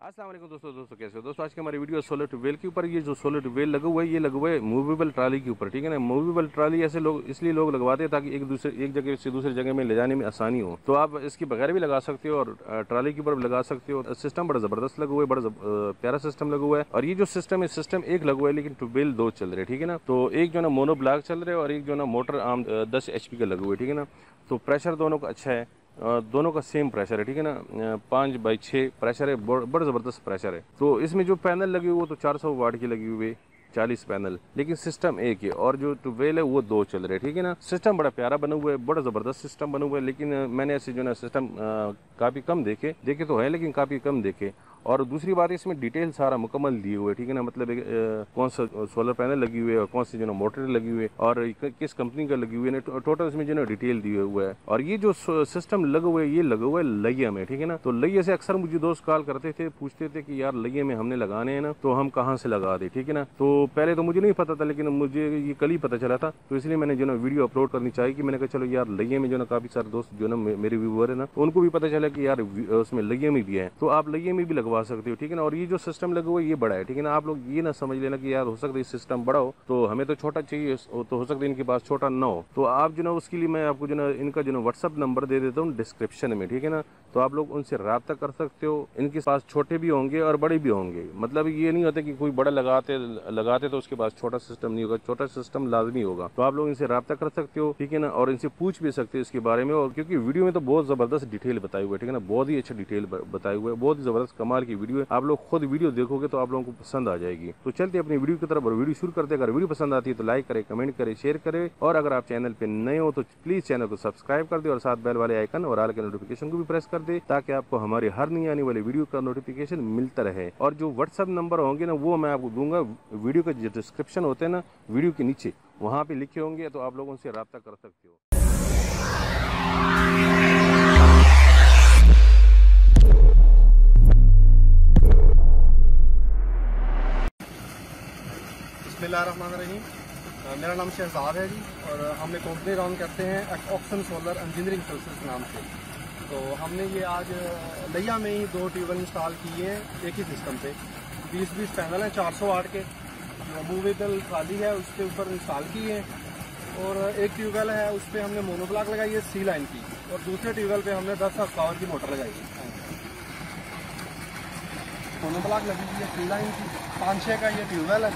अस्सलाम वालेकुम दोस्तों कैसे हो दोस्तों। आज के हमारी वीडियो सोलर ट्यूबवेल के ऊपर। ये जो सोलर ट्यूबवेल लगा हुआ है ये लगा हुआ है मूवेबल ट्राली के ऊपर, ठीक है ना। मूवेबल ट्राली ऐसे लोग इसलिए लोग लगवाते हैं ताकि एक जगह से दूसरी जगह में ले जाने में आसानी हो। तो आप इसके बगैर भी लगा सकते हो और ट्राली के ऊपर भी लगा सकते हो। सिस्टम बड़ा जबरदस्त लगा हुआ है, बड़ा प्यारा सिस्टम लगा हुआ है। और ये जो सिस्टम है, सिस्टम एक लगा हुआ है लेकिन ट्यूबवेल दो चल रहे हैं, ठीक है ना। तो एक जो ना मोनो ब्लॉक चल रहा है और एक जो ना मोटर आम 10 HP का लगा हुआ है, ठीक है ना। तो प्रेशर दोनों का अच्छा है, दोनों का सेम प्रेशर है, ठीक है ना। 5/6 प्रेशर है, बड़ा ज़बरदस्त प्रेशर है। तो इसमें जो पैनल लगे हुए वो तो 400 वाट की लगी हुई है, 40 पैनल, लेकिन सिस्टम एक है और जो ट्यूबवेल है वो दो चल रहे हैं, ठीक है ना। सिस्टम बड़ा प्यारा बना हुआ है, बड़ा ज़बरदस्त सिस्टम बना हुआ है। लेकिन मैंने ऐसे जो ना सिस्टम काफ़ी कम देखे तो है, लेकिन काफ़ी कम देखे। और दूसरी बात इसमें डिटेल सारा मुकम्मल दिए हुए, ठीक है ना। मतलब कौन सा सोलर पैनल लगी हुई है और कौन सी जो ना मोटर लगी हुई है और किस कंपनी का लगी हुई है, टोटल इसमें जो ना डिटेल दिए हुआ है। और ये जो सिस्टम लगा हुआ है ये लगा हुआ है लैया में, ठीक है ना। तो लैया से अक्सर मुझे दोस्त कॉल करते थे, पूछते थे कि यार लैया में हमने लगाने हैं ना, तो हम कहाँ से लगा दे, ठीक है ना। तो पहले तो मुझे नहीं पता था, लेकिन मुझे ये कल ही पता चला था। तो इसलिए मैंने जो ना वीडियो अपलोड करनी चाहिए कि मैंने कहा चलो यार लैया में जो ना काफ़ी सारे दोस्त जो ना मेरे व्यूअर है ना, उनको भी पता चला कि यार उसमें लैया में भी है, तो आप लैया में भी लगवा सकते हो, ठीक है ना। ये जो सिस्टम लगा हुआ है ये बड़ा है, ठीक है ना। आप लोग ये ना समझ लेना कि यार हो सकता है सिस्टम बड़ा हो तो हमें तो छोटा चाहिए, तो हो सकता है इनके पास छोटा ना हो। तो आप जो ना उसके लिए मैं आपको जो ना इनका जो ना व्हाट्सअप नंबर दे देता हूँ डिस्क्रिप्शन में, ठीक है ना। तो आप लोग उनसे रब्ता कर सकते हो। इनके पास छोटे भी होंगे और बड़े भी होंगे। मतलब ये नहीं होता कि कोई बड़ा लगाते तो उसके पास छोटा सिस्टम नहीं होगा, छोटा सिस्टम लाजमी होगा। तो आप लोग इनसे रब्ता कर सकते हो, ठीक है ना। और इनसे पूछ भी सकते हो इसके बारे में, और क्योंकि वीडियो में तो बहुत जबरदस्त डिटेल बताई हुई है, ठीक है ना। बहुत ही अच्छा डिटेल बताई हुई है, बहुत ही जबरदस्त कमाल की वीडियो है। आप लोग खुद वीडियो देखोगे तो आप लोगों को पसंद आ जाएगी। तो चलते अपनी वीडियो की तरफ और वीडियो शुरू करते हैं। अगर वीडियो पसंद आती है तो लाइक करें, कमेंट करें, शेयर करें। और अगर आप चैनल पे नए हो तो प्लीज चैनल को सब्सक्राइब कर दे और साथ बेल वाले आइकन और ऑल के नोटिफिकेशन को भी प्रेस कर दे, ताकि आपको हमारी हर नई आने वाली वीडियो का नोटिफिकेशन मिलता रहे। और जो व्हाट्सएप नंबर होंगे ना वो मैं आपको दूंगा, वीडियो का जो डिस्क्रिप्शन होते हैं ना वीडियो के नीचे, वहाँ पे लिखे होंगे, तो आप लोग उनसे रब्ता कर सकते हो। बिस्मिल्लाहिर्रहमानिर्रहीम। मेरा नाम शहजाद है जी, और हम एक कंपनी रन करते हैं ऑक्सन सोलर इंजीनियरिंग सर्विसेज नाम से। तो हमने ये आज लैया में ही 2 ट्यूबवेल इंस्टॉल किए हैं एक ही सिस्टम पे। 20 पैनल हैं 400 वाट के, मूवेबल ट्राली है उसके ऊपर इंस्टॉल किए हैं। और एक ट्यूबवेल है उस पर हमने मोनोब्लॉक लगाई है C लाइन की, और दूसरे ट्यूबवेल पे हमने 10 पावर की मोटर लगाई है। मोनोब्लॉक लगी हुई है C लाइन की, 5-6 का ये ट्यूबवेल है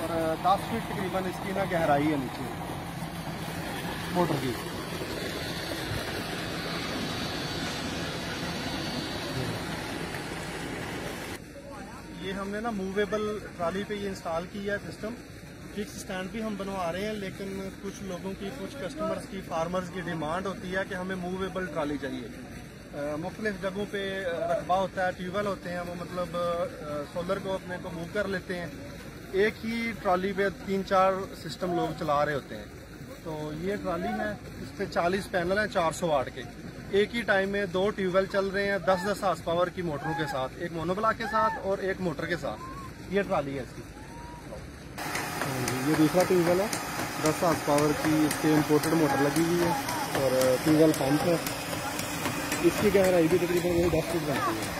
और 10 फीट तकरीबन इसकी ना गहराई है नीचे मोटर की। ये हमने ना मूवेबल ट्राली पे ये इंस्टॉल किया है सिस्टम। फिक्स स्टैंड भी हम बनवा रहे हैं, लेकिन कुछ लोगों की, कुछ कस्टमर्स की, फार्मर्स की डिमांड होती है कि हमें मूवेबल ट्राली चाहिए। मुख्तलिफ जगहों पे रकबा होता है, ट्यूबवेल होते हैं, वो मतलब सोलर को अपने को मूव कर लेते हैं। एक ही ट्रॉली पे 3-4 सिस्टम लोग चला रहे होते हैं। तो ये ट्रॉली है, इस पे 40 पैनल हैं 400 वाट के। एक ही टाइम में 2 ट्यूबवेल चल रहे हैं 10-10 हार्स पावर की मोटरों के साथ, एक मोनोब्लॉक के साथ और एक मोटर के साथ। ये ट्रॉली है इसकी। ये दूसरा ट्यूबवेल है 10 हार्स पावर की, इसके इम्पोर्टेड मोटर लगी हुई है और ट्यूबवेल पंप है। इसकी गहराई भी तकरीबन वही 10 फीट बनती है।